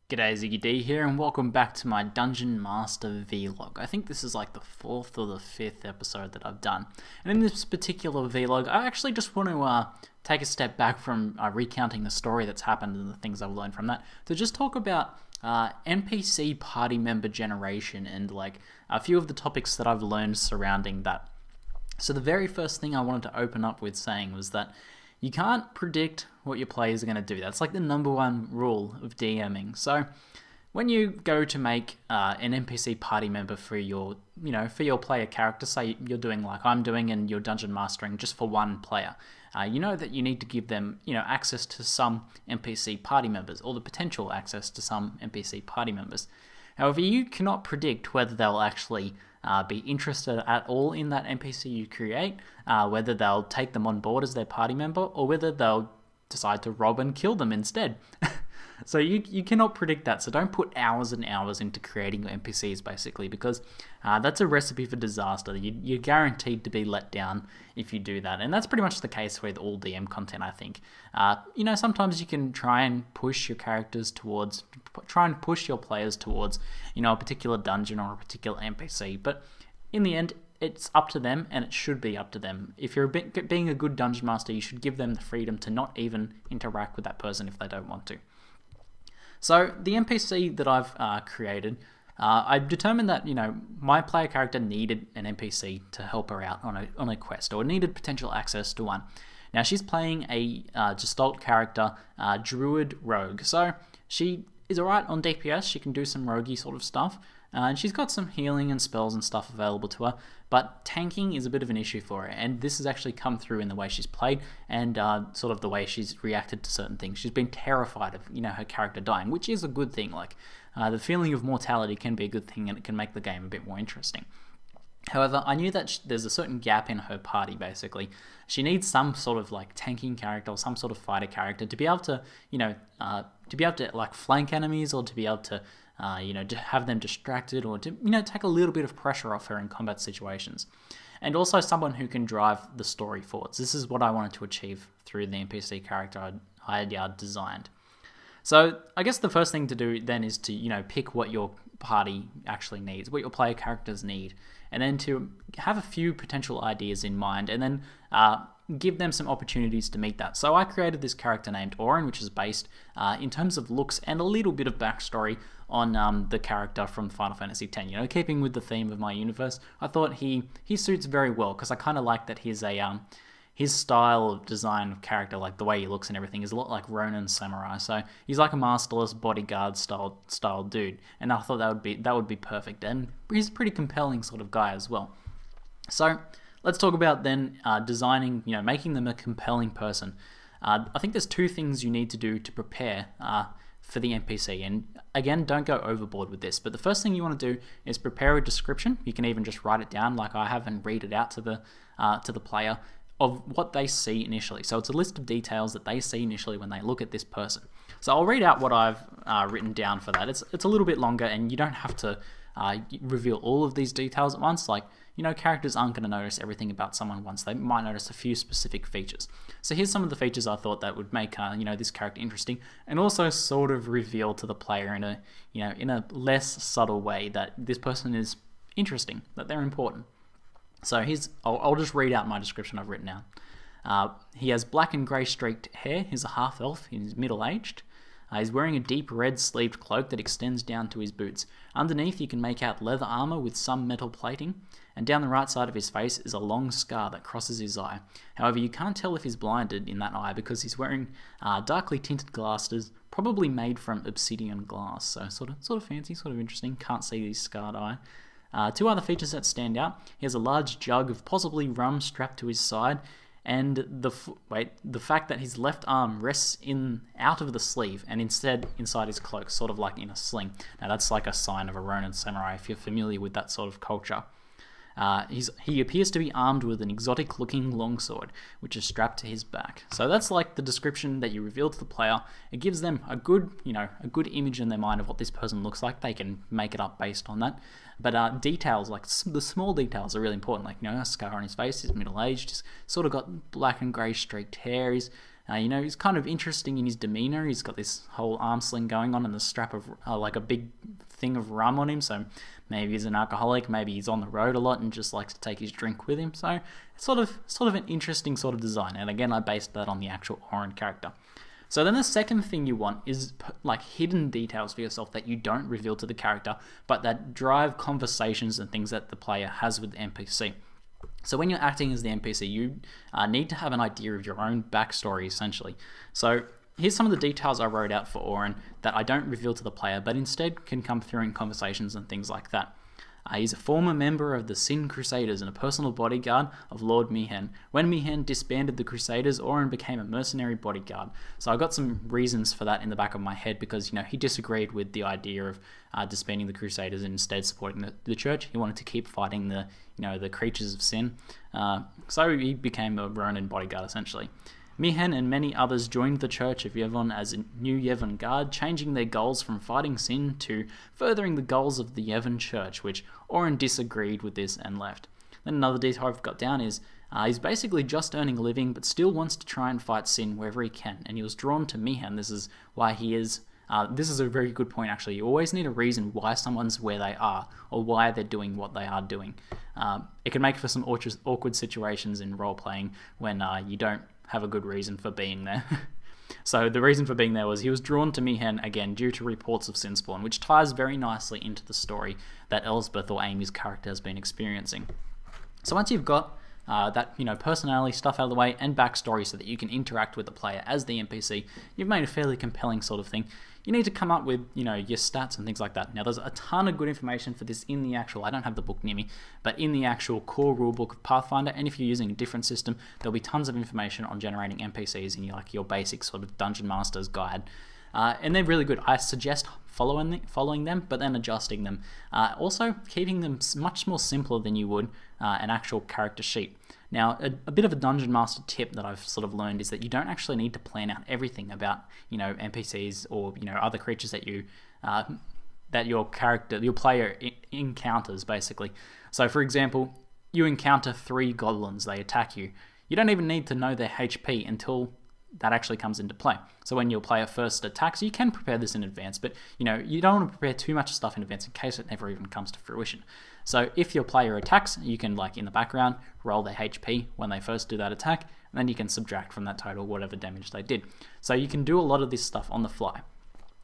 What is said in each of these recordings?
G'day, ZiggyD here, and welcome back to my Dungeon Master Vlog. I think this is like the 4th or the 5th episode that I've done. And in this particular Vlog, I actually just want to take a step back from recounting the story that's happened and the things I've learned from that, to just talk about NPC party member generation and like a few of the topics that I've learned surrounding that. So the very first thing I wanted to open up with saying was that you can't predict what your players are going to do. That's like the #1 rule of DMing. So when you go to make an NPC party member for your, for your player character, say you're doing like I'm doing and you're dungeon mastering just for one player, you know that you need to give them, access to some NPC party members or the potential access to some NPC party members. However, you cannot predict whether they'll actually be interested at all in that NPC you create, whether they'll take them on board as their party member, or whether they'll decide to rob and kill them instead. So you cannot predict that, so don't put hours and hours into creating your NPCs basically, because that's a recipe for disaster. You're guaranteed to be let down if you do that, and that's pretty much the case with all DM content, I think. Sometimes you can try and push your characters towards, try and push your players towards, a particular dungeon or a particular NPC, but in the end, it's up to them, and it should be up to them. If you're being a good dungeon master, you should give them the freedom to not even interact with that person if they don't want to. So the NPC that I've created, I determined that my player character needed an NPC to help her out on a quest, or needed potential access to one. Now she's playing a Gestalt character, Druid Rogue. So she is alright on DPS. She can do some roguey sort of stuff, and she's got some healing and spells and stuff available to her. But tanking is a bit of an issue for her, and this has actually come through in the way she's played and sort of the way she's reacted to certain things. She's been terrified of her character dying, which is a good thing. Like the feeling of mortality can be a good thing, and it can make the game a bit more interesting. However, I knew that there's a certain gap in her party, basically. She needs some sort of like tanking character or some sort of fighter character to be able to, like flank enemies, or to be able to, to have them distracted, or to, take a little bit of pressure off her in combat situations. And also someone who can drive the story forwards. This is what I wanted to achieve through the NPC character I had designed. So I guess the first thing to do then is to, pick what your party actually needs, what your player characters need, and then to have a few potential ideas in mind, and then give them some opportunities to meet that. So I created this character named Orin, which is based in terms of looks and a little bit of backstory on the character from Final Fantasy X. Keeping with the theme of my universe, I thought he suits very well, because I kind of like that he's a his style of design of character, like the way he looks and everything, is a lot like Ronin Samurai. So he's like a masterless bodyguard style dude, and I thought that would be perfect. And he's a pretty compelling sort of guy as well. So let's talk about then designing, making them a compelling person. I think there's two things you need to do to prepare for the NPC, and again, don't go overboard with this, but the first thing you want to do is prepare a description. You can even just write it down like I have and read it out to the player of what they see initially. So it's a list of details that they see initially when they look at this person. So I'll read out what I've written down for that. It's a little bit longer, and you don't have to reveal all of these details at once. Like, characters aren't going to notice everything about someone once. They might notice a few specific features. So here's some of the features I thought that would make this character interesting, and also sort of reveal to the player in a less subtle way that this person is interesting, that they're important. So I'll just read out my description I've written down. He has black and grey streaked hair. He's a half-elf. He's middle-aged. He's wearing a deep red sleeved cloak that extends down to his boots. Underneath, you can make out leather armor with some metal plating, and down the right side of his face is a long scar that crosses his eye. However, you can't tell if he's blinded in that eye because he's wearing darkly tinted glasses, probably made from obsidian glass. So sort of fancy, sort of interesting. Can't see his scarred eye. Two other features that stand out: he has a large jug of possibly rum strapped to his side, and the fact that his left arm rests out of the sleeve and instead inside his cloak, sort of like in a sling. Now that's like a sign of a Ronin Samurai if you're familiar with that sort of culture. He appears to be armed with an exotic-looking longsword, which is strapped to his back. So that's like the description that you reveal to the player. It gives them a good image in their mind of what this person looks like. They can make it up based on that. But details, like the small details, are really important. Like, a scar on his face, he's middle-aged, he's sort of got black and grey streaked hair, he's You know, he's kind of interesting in his demeanor. He's got this whole arm sling going on and the strap of like a big thing of rum on him. So maybe he's an alcoholic, maybe he's on the road a lot and just likes to take his drink with him. So it's sort of an interesting sort of design. And again, I based that on the actual Oren character. So then the second thing you want is like hidden details for yourself that you don't reveal to the character, but that drive conversations and things that the player has with the NPC. So when you're acting as the NPC, you need to have an idea of your own backstory, essentially. So here's some of the details I wrote out for Oren that I don't reveal to the player, but instead can come through in conversations and things like that. He's a former member of the Sin Crusaders and a personal bodyguard of Lord Mihen. When Mihen disbanded the Crusaders, Oren became a mercenary bodyguard. So I got some reasons for that in the back of my head because, you know, he disagreed with the idea of disbanding the Crusaders and instead supporting the church. He wanted to keep fighting the creatures of sin. So he became a Ronin bodyguard, essentially. Mihen and many others joined the Church of Yevon as a new Yevon guard, changing their goals from fighting sin to furthering the goals of the Yevon Church, which Oren disagreed with this and left. Then another detail I've got down is he's basically just earning a living, but still wants to try and fight sin wherever he can, and he was drawn to Mihen. This is why he is. This is a very good point, actually. You always need a reason why someone's where they are, or why they're doing what they are doing. It can make for some awkward situations in role-playing when you don't have a good reason for being there. So the reason for being there was he was drawn to Mihen, again, due to reports of Sinspawn, which ties very nicely into the story that Elsbeth or Amy's character has been experiencing. So once you've got that, you know, personality stuff out of the way and backstory so that you can interact with the player as the NPC, you've made a fairly compelling sort of thing. You need to come up with, you know, your stats and things like that. Now, there's a ton of good information for this in the actual, I don't have the book near me, but in the actual core rulebook of Pathfinder, and if you're using a different system, there'll be tons of information on generating NPCs in your basic sort of Dungeon Master's guide. And they're really good. I suggest following them, but then adjusting them. Also, keeping them much more simpler than you would an actual character sheet. Now, a bit of a Dungeon Master tip that I've sort of learned is that you don't actually need to plan out everything about, you know, NPCs or, you know, other creatures that you that your player encounters, basically. So, for example, you encounter 3 goblins, they attack you. You don't even need to know their HP until that actually comes into play. So when your player first attacks, you can prepare this in advance, but you know, you don't want to prepare too much stuff in advance in case it never even comes to fruition. So if your player attacks, you can, like in the background, roll their HP when they first do that attack, and then you can subtract from that total whatever damage they did. So you can do a lot of this stuff on the fly.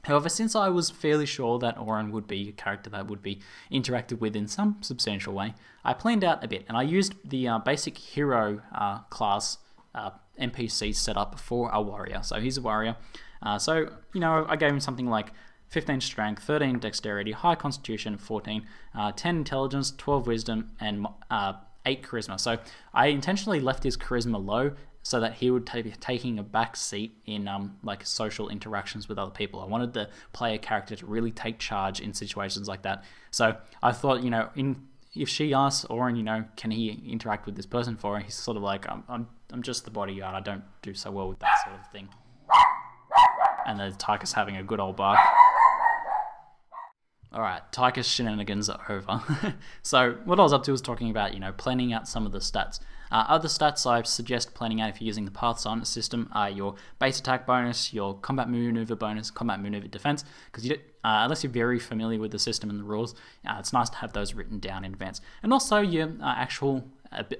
However, since I was fairly sure that Oren would be a character that would be interacted with in some substantial way, I planned out a bit, and I used the basic hero class NPC set up for a warrior. So he's a warrior. So, you know, I gave him something like 15 strength, 13 dexterity, high constitution, 14, 10 intelligence, 12 wisdom, and 8 charisma. So I intentionally left his charisma low so that he would be taking a back seat in like social interactions with other people. I wanted the player character to really take charge in situations like that. So I thought, you know, if she asks Oren, you know, can he interact with this person for her, he's sort of like, I'm just the bodyguard, I don't do so well with that sort of thing. And then Tychus having a good old bark. Alright, Tychus shenanigans are over. So what I was up to was talking about, you know, planning out some of the stats. Other stats I suggest planning out if you're using the Pathfinder system are your base attack bonus, your combat maneuver bonus, combat maneuver defense, because unless you're very familiar with the system and the rules, it's nice to have those written down in advance. And also your actual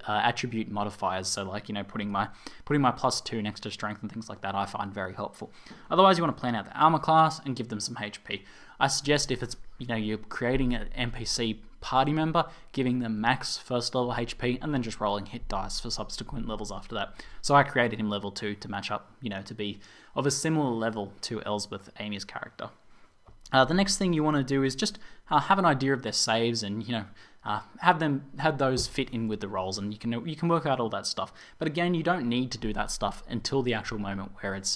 attribute modifiers, so like, you know, putting my +2 next to strength and things like that I find very helpful. Otherwise, you want to plan out the armor class and give them some HP. I suggest if it's, you know, you're creating an NPC party member, giving them max first level HP and then just rolling hit dice for subsequent levels after that. So I created him level 2 to match up, you know, to be of a similar level to Elsbeth, Amy's character. The next thing you want to do is just have an idea of their saves and, you know, have those fit in with the rolls, and you can work out all that stuff. But again, you don't need to do that stuff until the actual moment where it's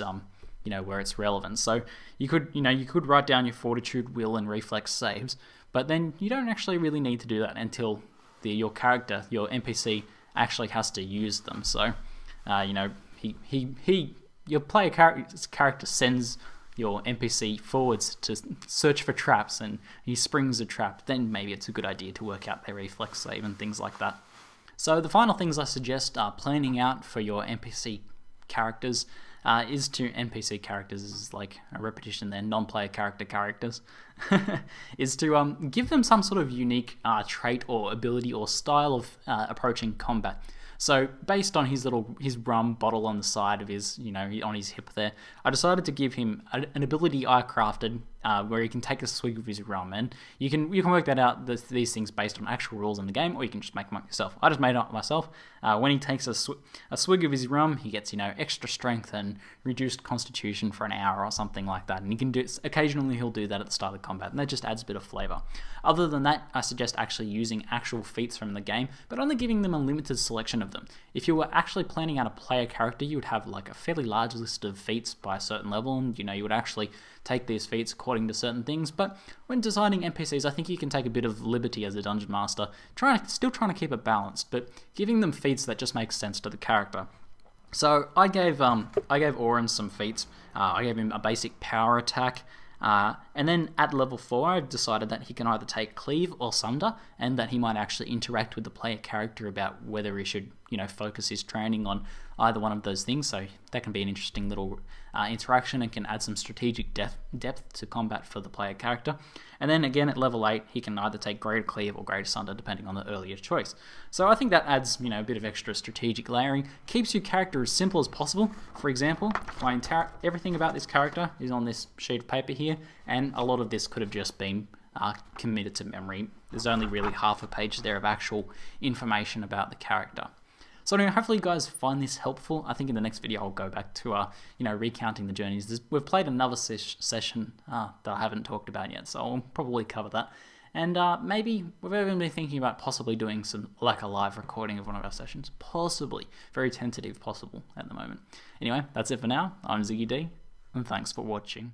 you know, where it's relevant. So you could write down your fortitude, will, and reflex saves, but then you don't actually really need to do that until your character, your NPC, actually has to use them. So you know, your player character sends your NPC forwards to search for traps and he springs a trap, then maybe it's a good idea to work out their reflex save and things like that. So the final things I suggest are planning out for your NPC characters is to NPC characters, is like a repetition there, non-player characters, is to give them some sort of unique trait or ability or style of approaching combat. So based on his rum bottle on the side of his, on his hip there, I decided to give him an ability I crafted where he can take a swig of his rum, and you can work that out, these things based on actual rules in the game, or you can just make them up yourself. I just made it up myself. When he takes a swig of his rum, he gets extra strength and reduced constitution for an hour or something like that, and he can occasionally he'll do that at the start of combat, and that just adds a bit of flavor. Other than that, I suggest actually using actual feats from the game, but only giving them a limited selection of them. If you were actually planning out a player character, you would have like a fairly large list of feats by a certain level, and you would actually take these feats according to certain things. But when designing NPCs, I think you can take a bit of liberty as a dungeon master, still trying to keep it balanced, but giving them feats that just make sense to the character. So I gave Oren some feats. I gave him a basic power attack, and then at level 4 I've decided that he can either take Cleave or Sunder, and that he might actually interact with the player character about whether he should focus his training on either one of those things. So that can be an interesting little interaction and can add some strategic depth to combat for the player character. And then again at level 8 he can either take Greater Cleave or Greater Sunder depending on the earlier choice. So I think that adds a bit of extra strategic layering, keeps your character as simple as possible. For example, everything about this character is on this sheet of paper here, and a lot of this could have just been committed to memory. There's only really half a page there of actual information about the character. So anyway, hopefully you guys find this helpful. I think in the next video I'll go back to recounting the journeys. We've played another session that I haven't talked about yet, so I'll probably cover that. And maybe we've even been thinking about possibly doing a live recording of one of our sessions. Possibly. Very tentative possible at the moment. Anyway, that's it for now. I'm ZiggyD, and thanks for watching.